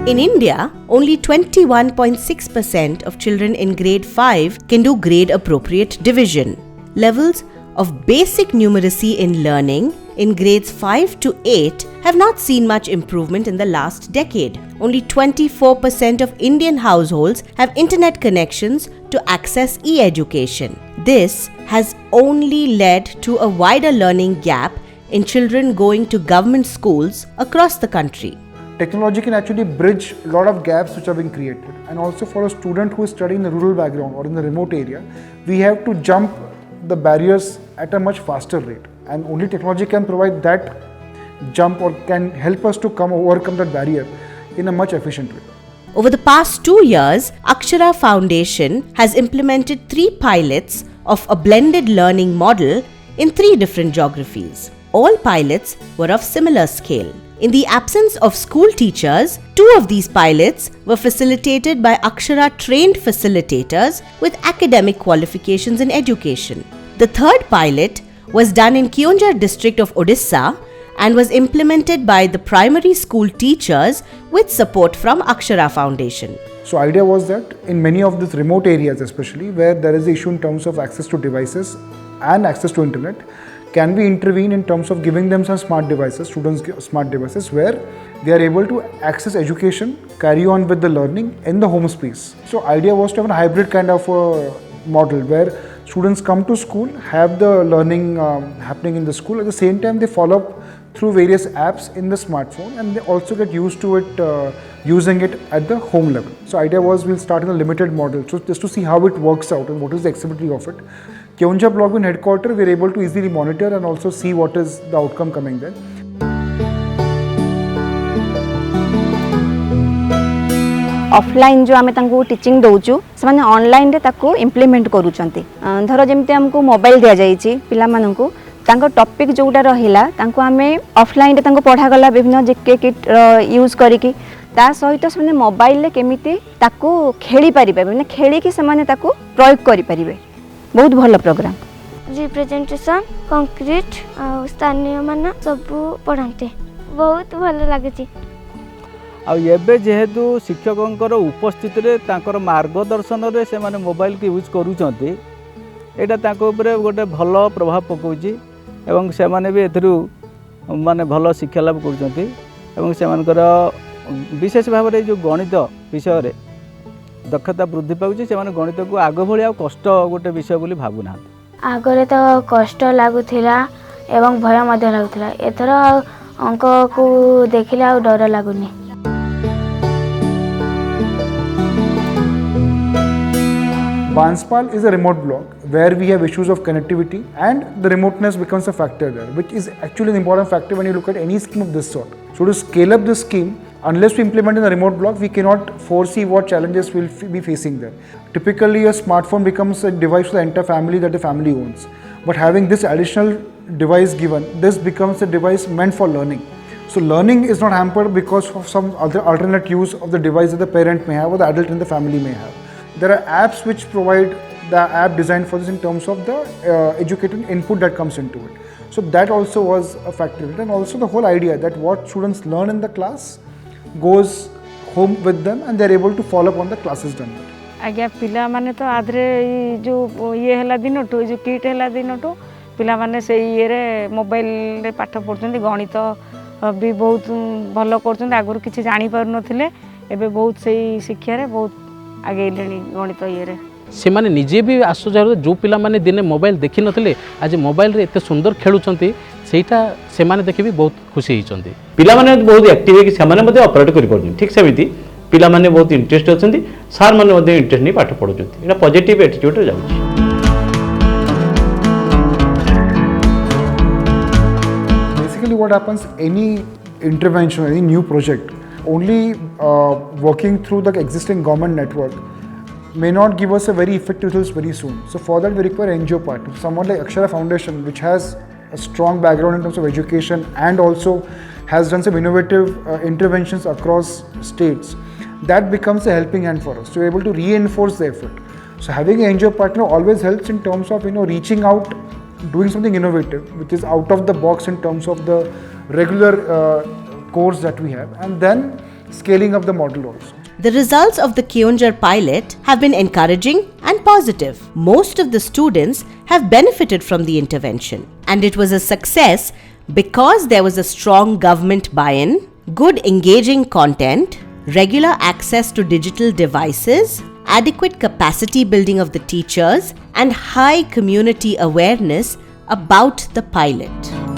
In India, only 21.6% of children in grade 5 can do grade-appropriate division. Levels of basic numeracy in learning in grades 5 to 8 have not seen much improvement in the last decade. Only 24% of Indian households have internet connections to access e-education. This has only led to a wider learning gap in children going to government schools across the country. Technology can actually bridge a lot of gaps which are being created, and also for a student who is studying in a rural background or in the remote area, we have to jump the barriers at a much faster rate, and only technology can provide that jump or can help us to overcome that barrier in a much efficient way. Over the past 2 years, Akshara Foundation has implemented 3 pilots of a blended learning model in 3 different geographies. All pilots were of similar scale. In the absence of school teachers, 2 of these pilots were facilitated by Akshara trained facilitators with academic qualifications in education. The 3rd pilot was done in Keonjhar district of Odisha and was implemented by the primary school teachers with support from Akshara Foundation. So idea was that in many of these remote areas, especially where there is an issue in terms of access to devices and access to internet, can we intervene in terms of giving them some smart devices, students get smart devices where they are able to access education, carry on with the learning in the home space. So idea was to have a hybrid kind of a model where students come to school, have the learning happening in the school, at the same time they follow up through various apps in the smartphone, and they also get used to it, using it at the home level. So idea was we'll start in a limited model, so just to see how it works out and what is the acceptability of it. Keonjhar block in headquarters, we are able to easily monitor and also see what is the outcome coming there. Offline जो आमे तांको teaching दोचु से माने online रे ताको implement करूचंती धरो जेमते हमको mobile दिया जाईची पिला माननकु तांको टॉपिक जोटा रहिला तांको आमे ऑफलाइन रे तांको पढ़ा गला विभिन्न जेके किट यूज करिकि ता सहित से मोबाइल रे केमिति ताको खेली परिबे माने खेली कि से माने ताको प्रयोग करि परिबे बहुत भलो प्रोग्राम रिप्रेजेंटेशन कंक्रीट आ स्थानीय मान सब पढ़ाते बहुत भलो लागे आबे जेहेतु शिक्षकों उपस्थित मार्गदर्शन रे से माने मोबाइल के यूज करूचंती एटा ताको ऊपर गोटे भल प्रभाव पकाउची एवं से माने भी एथरु माने भल शिक्षा लाभ करूचंती एवं से मानकर विशेष भाव रे जो गणित विषय रे दक्षता वृद्धि पाउची से माने गणित को आग भली आ कष्ट गोटे विषय बोली भाबुना आगरे तो कष्ट लागुथिला एवं भय मध्य लागुथिला एथर अंक को देखिले आ डर लागुनी Banspal is a remote block where we have issues of connectivity, and the remoteness becomes a factor there, which is actually an important factor when you look at any scheme of this sort. So to scale up this scheme, unless we implement in a remote block, we cannot foresee what challenges we'll be facing there. Typically, a smartphone becomes a device for the entire family that the family owns. But having this additional device given, this becomes a device meant for learning. So learning is not hampered because of some other alternate use of the device that the parent may have or the adult in the family may have. There are apps which provide the app designed for this in terms of the educated input that comes into it. So that also was a factor, and also the whole idea that what students learn in the class goes home with them and they are able to follow up on the classes done. आज्ञा पिला माने तो आधरे जो ये हला दिन जो kit हला दिन पिला माने से ये रे मोबाइल रे पाठ पढ़ुचंती गणित भी बहुत भलो करचंती आगुर किछि जानि पार नथिले एबे बहुत सेही शिक्षा रे बहुत आगे लेनी गणित ये रे से माने निजे भी आश्चर्य जो पिला माने दिने मोबाइल देखि नथिले आज मोबाइल रे एते सुंदर खेलुचंती सेटा से माने देखि भी बहुत खुशी हिचंती पिला माने बहुत एक्टिव है कि से माने मध्ये ऑपरेट करि परनी ठीक सेमिति पिला माने बहुत इंटरेस्ट अछंती सार माने मध्ये इंटरेस्ट नै पाठ पढुचंती एटा पॉजिटिव एटीट्यूड रे जाउची basically what happens any intervention any new project only working through the existing government network may not give us a very effective results very soon. So for that we require NGO partners. Someone like Akshara Foundation, which has a strong background in terms of education and also has done some innovative interventions across states, that becomes a helping hand for us to be able to reinforce the effort. So having an NGO partner always helps in terms of reaching out, doing something innovative, which is out of the box in terms of the regular course that we have, and then scaling up the model also. The results of the Keonjhar pilot have been encouraging and positive. Most of the students have benefited from the intervention, and it was a success because there was a strong government buy-in, good engaging content, regular access to digital devices, adequate capacity building of the teachers, and high community awareness about the pilot.